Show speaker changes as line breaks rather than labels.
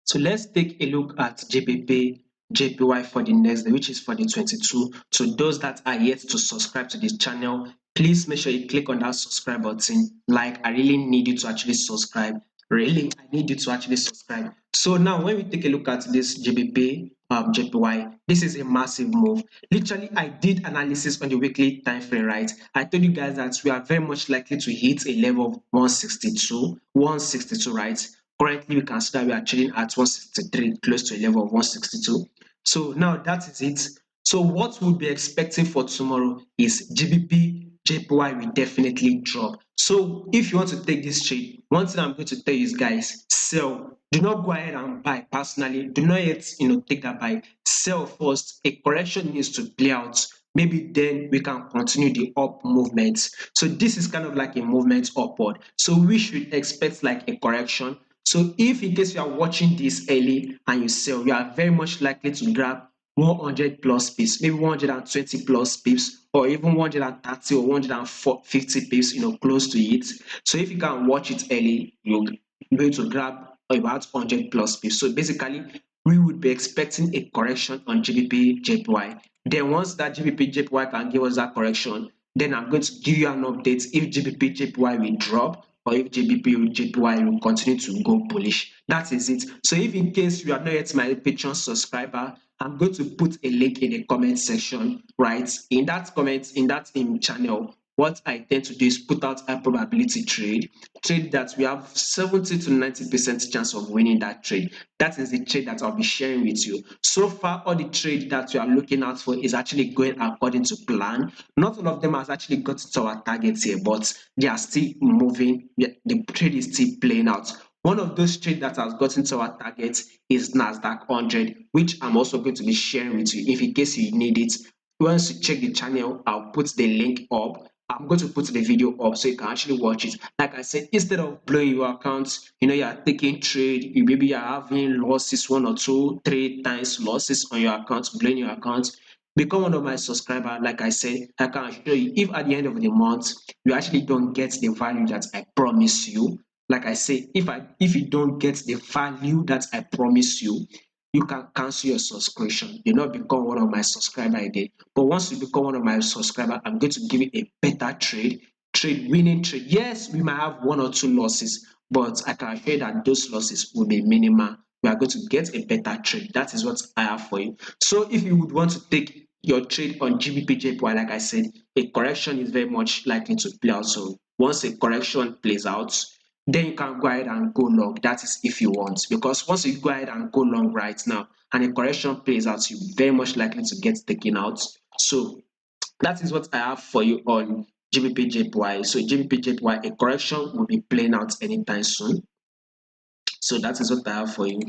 So let's take a look at GBPJPY for the next day, which is for the 22. So those that are yet to subscribe to this channel, please make sure you click on that subscribe button. Like, I really need you to actually subscribe. Really, I need you to actually subscribe. So now when we take a look at this JPY, this is a massive move. Literally, I did analysis on the weekly time frame, right? I told you guys that we are very much likely to hit a level of 162, right? Currently, we can see that we are trading at 163, close to a level of 162. So now that is it. So what we'll be expecting for tomorrow is GBP JPY will definitely drop. So if you want to take this trade, one thing I'm going to tell you guys, sell. Do not go ahead and buy personally. Do not yet take that buy. Sell first. A correction needs to play out. Maybe then we can continue the up movement. So this is kind of like a movement upward. So we should expect like a correction. So if in case you are watching this early and you sell, you are very much likely to grab 100 plus pips, maybe 120 plus pips, or even 130 or 150 pips, close to it. So if you can watch it early, you'll be able to grab about 100 plus pips. So basically, we would be expecting a correction on GBP JPY. Then once that GBP JPY can give us that correction, then I'm going to give you an update if GBP JPY will drop or if GBP JPY will continue to go bullish. That is it. So if in case you are not yet my Patreon subscriber, I'm going to put a link in the comment section, right? In that comment, in that channel, what I tend to do is put out a probability trade that we have 70 to 90% chance of winning that trade. That is the trade that I'll be sharing with you. So far, all the trade that we are looking out for is actually going according to plan. Not all of them has actually got to our targets here, but they are still moving. The trade is still playing out. One of those trades that has gotten to our target is Nasdaq 100, which I'm also going to be sharing with you if in case you need it. Once you check the channel, I'll put the link up. I'm going to put the video up so you can actually watch it. Like I said, instead of blowing your account, you are taking trade, maybe you're having losses 1 or 2, 3 times losses on your account, blowing your account. Become one of my subscribers. Like I said, I can assure you, if at the end of the month you actually don't get the value that I promise you, like I say, if you don't get the value that I promise you, you can cancel your subscription. You not become one of my subscriber again. But once you become one of my subscriber, I'm going to give you a better winning trade. Yes, we might have 1 or 2 losses, but I can assure you that those losses will be minimal. We are going to get a better trade. That is what I have for you. So if you would want to take your trade on GBPJPY, like I said, a correction is very much likely to play out. So once a correction plays out, then you can go ahead and go long. That is if you want, because once you go ahead and go long right now and a correction plays out, you're very much likely to get taken out. So that is what I have for you on GBPJPY. So GBPJPY, a correction will be playing out anytime soon. So that is what I have for you.